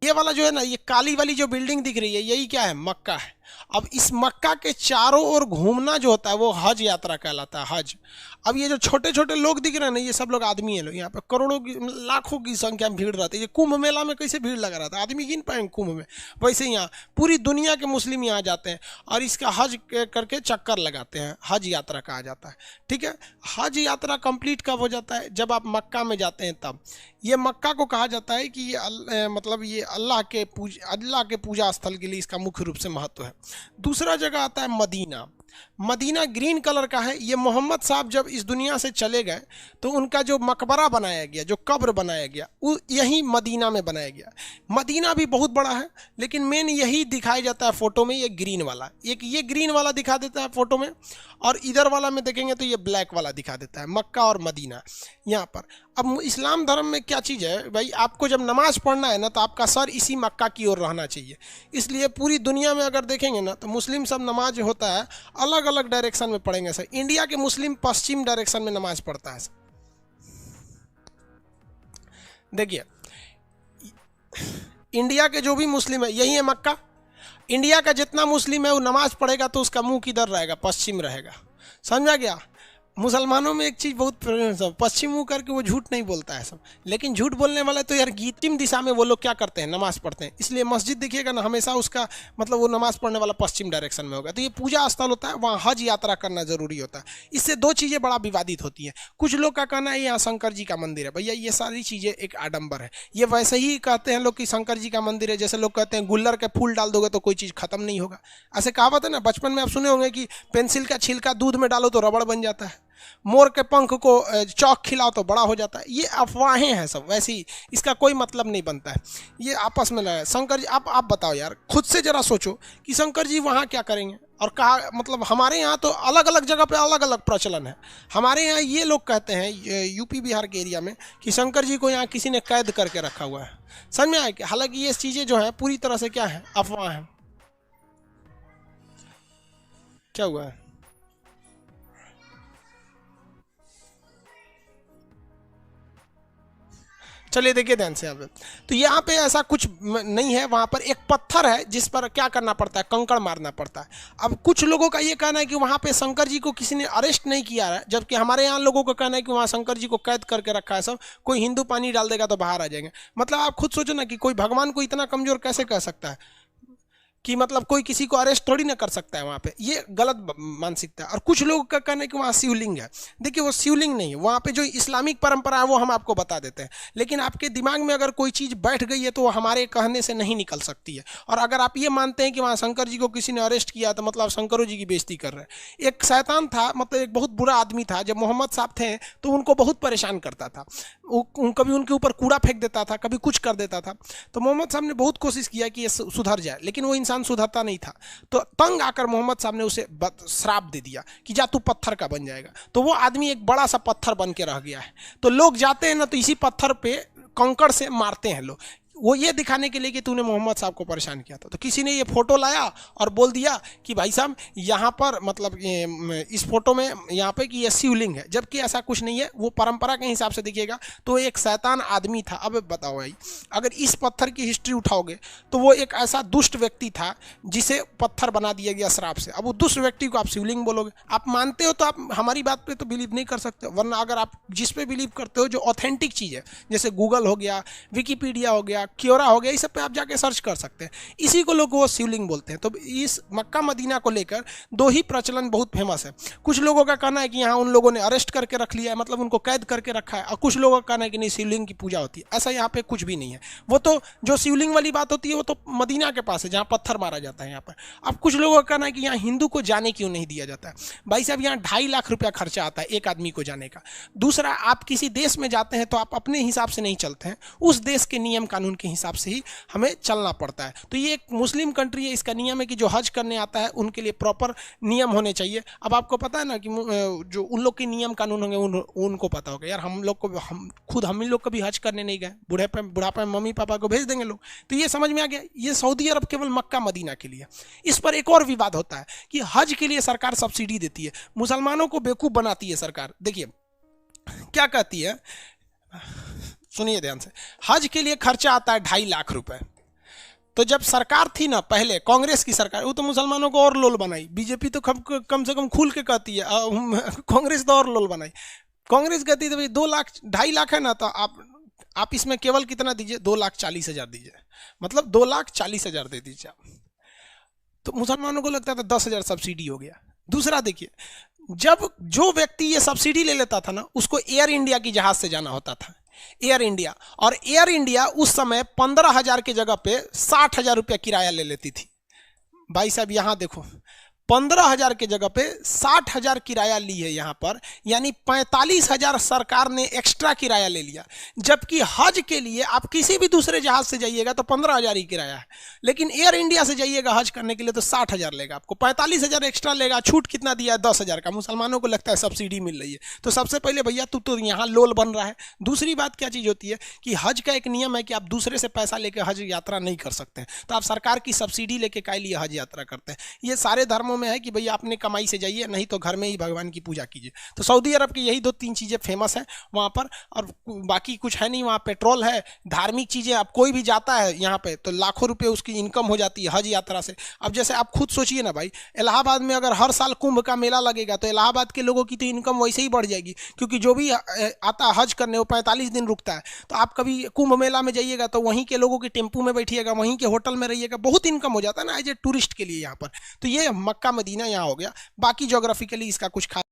ये वाला जो है ना, ये काली वाली जो बिल्डिंग दिख रही है, यही क्या है? मक्का है। अब इस मक्का के चारों ओर घूमना जो होता है वो हज यात्रा कहलाता है, हज। अब ये जो छोटे छोटे लोग दिख रहे हैं ना, ये सब लोग आदमी है। लोग यहाँ पे करोड़ों की, लाखों की संख्या में भीड़ रहती है। ये कुंभ मेला में कैसे भीड़ लगा रहता है, आदमी गिन पाएंगे कुंभ में? वैसे ही यहाँ पूरी दुनिया के मुस्लिम यहाँ जाते हैं और इसका हज करके चक्कर लगाते हैं, हज यात्रा कहा जाता है। ठीक है, हज यात्रा कंप्लीट कब हो जाता है? जब आप मक्का में जाते हैं तब। ये मक्का को कहा जाता है कि ये मतलब ये अल्लाह के पूजा स्थल के लिए इसका मुख्य रूप से महत्व है। दूसरा जगह आता है मदीना। मदीना ग्रीन कलर का है। ये मोहम्मद साहब जब इस दुनिया से चले गए तो उनका जो मकबरा बनाया गया, जो कब्र बनाया गया, वो यही मदीना में बनाया गया। मदीना भी बहुत बड़ा है, लेकिन मेन यही दिखाया जाता है फोटो में, ये ग्रीन वाला। एक ये ग्रीन वाला दिखा देता है फोटो में, और इधर वाला में देखेंगे तो ये ब्लैक वाला दिखा देता है, मक्का और मदीना यहाँ पर। अब इस्लाम धर्म में क्या चीज़ है भाई, आपको जब नमाज पढ़ना है ना तो आपका सर इसी मक्का की ओर रहना चाहिए। इसलिए पूरी दुनिया में अगर देखेंगे ना तो मुस्लिम सब नमाज होता है अलग अलग डायरेक्शन में पढ़ेंगे सर। इंडिया के मुस्लिम पश्चिम डायरेक्शन में नमाज पढ़ता है सर। देखिए, इंडिया के जो भी मुस्लिम है, यही है मक्का। इंडिया का जितना मुस्लिम है वो नमाज पढ़ेगा तो उसका मुंह किधर रहेगा? पश्चिम रहेगा। समझा गया? मुसलमानों में एक चीज़ बहुत पश्चिम मुँह करके वो झूठ नहीं बोलता है सब, लेकिन झूठ बोलने वाले तो यार पश्चिम दिशा में वो लोग क्या करते हैं? नमाज पढ़ते हैं। इसलिए मस्जिद देखिएगा ना, हमेशा उसका मतलब वो नमाज पढ़ने वाला पश्चिम डायरेक्शन में होगा। तो ये पूजा स्थल होता है, वहाँ हज यात्रा करना जरूरी होता है। इससे दो चीज़ें बड़ा विवादित होती हैं। कुछ लोग का कहना है यहाँ शंकर जी का मंदिर है। भैया ये सारी चीज़ें एक आडंबर है। ये वैसे ही कहते हैं लोग कि शंकर जी का मंदिर है, जैसे लोग कहते हैं गुल्लर के फूल डाल दोगे तो कोई चीज़ खत्म नहीं होगा। ऐसे कहावत है ना, बचपन में आप सुने होंगे कि पेंसिल का छिलका दूध में डालो तो रबड़ बन जाता है, मोर के पंख को चौक खिलाओ तो बड़ा हो जाता है। ये अफवाहें हैं सब, वैसे ही इसका कोई मतलब नहीं बनता है। ये आपस में लगा शंकर जी। आप बताओ यार, खुद से जरा सोचो कि शंकर जी वहाँ क्या करेंगे। और कहा मतलब हमारे यहाँ तो अलग अलग जगह पे अलग अलग प्रचलन है। हमारे यहाँ ये लोग कहते हैं यूपी बिहार के एरिया में कि शंकर जी को यहाँ किसी ने कैद करके रखा हुआ है। समझ में आया कि हालांकि ये चीज़ें जो है पूरी तरह से क्या है? अफवाह है। क्या हुआ है? चलिए देखिए ध्यान से आप। तो यहाँ पे ऐसा कुछ नहीं है। वहाँ पर एक पत्थर है जिस पर क्या करना पड़ता है? कंकड़ मारना पड़ता है। अब कुछ लोगों का ये कहना है कि वहाँ पे शंकर जी को किसी ने अरेस्ट नहीं किया है, जबकि हमारे यहाँ लोगों का कहना है कि वहाँ शंकर जी को कैद करके रखा है सब। कोई हिंदू पानी डाल देगा तो बाहर आ जाएंगे। मतलब आप खुद सोचो ना कि कोई भगवान को इतना कमजोर कैसे कह सकता है कि मतलब कोई किसी को अरेस्ट थोड़ी ना कर सकता है वहाँ पे। ये गलत मानसिकता है। और कुछ लोगों का कहना है कि वहाँ शिवलिंग है। देखिए वो शिवलिंग नहीं है, वहाँ पे जो इस्लामिक परंपरा है वो हम आपको बता देते हैं। लेकिन आपके दिमाग में अगर कोई चीज़ बैठ गई है तो वो हमारे कहने से नहीं निकल सकती है। और अगर आप ये मानते हैं कि वहाँ शंकर जी को किसी ने अरेस्ट किया तो मतलब शंकरों जी की बेइज्जती कर रहे हैं। एक शैतान था, मतलब एक बहुत बुरा आदमी था, जब मोहम्मद साहब थे तो उनको बहुत परेशान करता था। कभी उनके ऊपर कूड़ा फेंक देता था, कभी कुछ कर देता था। तो मोहम्मद साहब ने बहुत कोशिश किया कि ये सुधर जाए, लेकिन वो इंसान सुधरता नहीं था। तो तंग आकर मोहम्मद साहब ने उसे श्राप दे दिया कि जा तू पत्थर का बन जाएगा। तो वो आदमी एक बड़ा सा पत्थर बन के रह गया है। तो लोग जाते हैं ना तो इसी पत्थर पे कंकड़ से मारते हैं लोग, वो ये दिखाने के लिए कि तूने मोहम्मद साहब को परेशान किया था। तो किसी ने ये फोटो लाया और बोल दिया कि भाई साहब यहाँ पर मतलब इस फोटो में यहाँ पे कि ये शिवलिंग है, जबकि ऐसा कुछ नहीं है। वो परंपरा के हिसाब से देखिएगा तो एक शैतान आदमी था। अब बताओ भाई, अगर इस पत्थर की हिस्ट्री उठाओगे तो वो एक ऐसा दुष्ट व्यक्ति था जिसे पत्थर बना दिया गया श्राप से। अब वो दुष्ट व्यक्ति को आप शिवलिंग बोलोगे? आप मानते हो तो आप हमारी बात पे तो बिलीव नहीं कर सकते, वरना अगर आप जिस पे बिलीव करते हो जो ऑथेंटिक चीज़ है, जैसे गूगल हो गया, विकीपीडिया हो गया, क्योरा हो गया, इस सब पे आप जाके सर्च कर सकते हैं। इसी को लोग वो शिवलिंग बोलते हैं। तो इस मक्का मदीना को लेकर दो ही प्रचलन बहुत फेमस है। कुछ लोगों का कहना है कि यहाँ उन लोगों ने अरेस्ट करके रख लिया है, मतलब उनको कैद करके रखा है, और कुछ लोगों का कहना है कि नहीं शिवलिंग की पूजा होती है। ऐसा यहाँ पे कुछ भी नहीं है। वो तो जो शिवलिंग वाली बात होती है वो तो मदीना के पास है जहाँ पत्थर मारा जाता है यहाँ पर। अब कुछ लोगों का कहना है कि यहाँ हिंदू को जाने क्यों नहीं दिया जाता है। भाई साहब यहाँ 2.5 लाख रुपया खर्चा आता है एक आदमी को जाने का। दूसरा, आप किसी देश में जाते हैं तो आप अपने हिसाब से नहीं चलते हैं, उस देश के नियम कानून के हिसाब से ही हमें चलना पड़ता है। तो ये एक मुस्लिम कंट्री है, इसका नियम है कि जो हज करने आता है उनके लिए प्रॉपर नियम होने चाहिए। अब आपको पता है ना कि जो उन लोग के नियम कानून होंगे उनको पता होगा। यार हम लोग को हम लोग कभी हज करने नहीं गए, बुढ़ापे में मम्मी पापा को भेज देंगे लोग। तो ये समझ में आ गया, ये सऊदी अरब केवल मक्का मदीना के लिए। इस पर एक और विवाद होता है कि हज के लिए सरकार सब्सिडी देती है, मुसलमानों को बेवकूफ़ बनाती है सरकार। देखिए क्या कहती है, सुनिए ध्यान से। हज के लिए खर्चा आता है 2.5 लाख रुपए, तो जब सरकार थी ना पहले कांग्रेस की सरकार, वो तो मुसलमानों को और लोल बनाई। बीजेपी तो कम से कम खुल के कहती है, कांग्रेस तो और लोल बनाई। कांग्रेस कहती है भाई 2 लाख 2.5 लाख है ना, तो आप इसमें केवल कितना दीजिए, 2,40,000 दीजिए, मतलब 2,40,000 दे दीजिए आप। तो मुसलमानों को लगता था 10,000 सब्सिडी हो गया। दूसरा देखिए, जब जो व्यक्ति ये सब्सिडी ले लेता था ना, उसको एयर इंडिया की जहाज से जाना होता था, एयर इंडिया। और एयर इंडिया उस समय 15,000 की जगह पे 60,000 रुपया किराया ले लेती थी। भाई साहब यहाँ देखो, 15,000 की जगह पे 60,000 किराया ली है यहाँ पर, यानी 45,000 सरकार ने एक्स्ट्रा किराया ले लिया। जबकि हज के लिए आप किसी भी दूसरे जहाज से जाइएगा तो 15,000 ही किराया है, लेकिन एयर इंडिया से जाइएगा हज करने के लिए तो 60,000 लेगा, आपको 45,000 एक्स्ट्रा लेगा। छूट कितना दिया है? 10,000 का। मुसलमानों को लगता है सब्सिडी मिल रही है। तो सबसे पहले भैया तू तो यहाँ लोल बन रहा है। दूसरी बात क्या चीज़ होती है कि हज का एक नियम है कि आप दूसरे से पैसा लेकर हज यात्रा नहीं कर सकते हैं, तो आप सरकार की सब्सिडी लेके काय लिए हज यात्रा करते हैं। ये सारे धर्मों में है कि भैया अपने कमाई से जाइए, नहीं तो घर में ही भगवान की पूजा कीजिए। तो सऊदी अरब की यही 2-3 चीज़ें फेमस हैं वहाँ पर, और बाकी कुछ है नहीं। वहाँ पेट्रोल है, धार्मिक चीज़ें, आप कोई भी जाता है यहाँ पे तो लाखों रुपए उसकी इनकम हो जाती है हज यात्रा से। अब जैसे आप खुद सोचिए ना भाई, इलाहाबाद में अगर हर साल कुंभ का मेला लगेगा तो इलाहाबाद के लोगों की तो इनकम वैसे ही बढ़ जाएगी, क्योंकि जो भी आता है हज करने वो 45 दिन रुकता है। तो आप कभी कुंभ मेला में जाइएगा तो वहीं के लोगों की टेम्पू में बैठिएगा, वहीं के होटल में रहिएगा, बहुत इनकम हो जाता है ना एज ए टूरिस्ट के लिए यहाँ पर। तो ये मक्का मदीना यहाँ हो गया। बाकी ज्योग्राफिकली इसका कुछ खास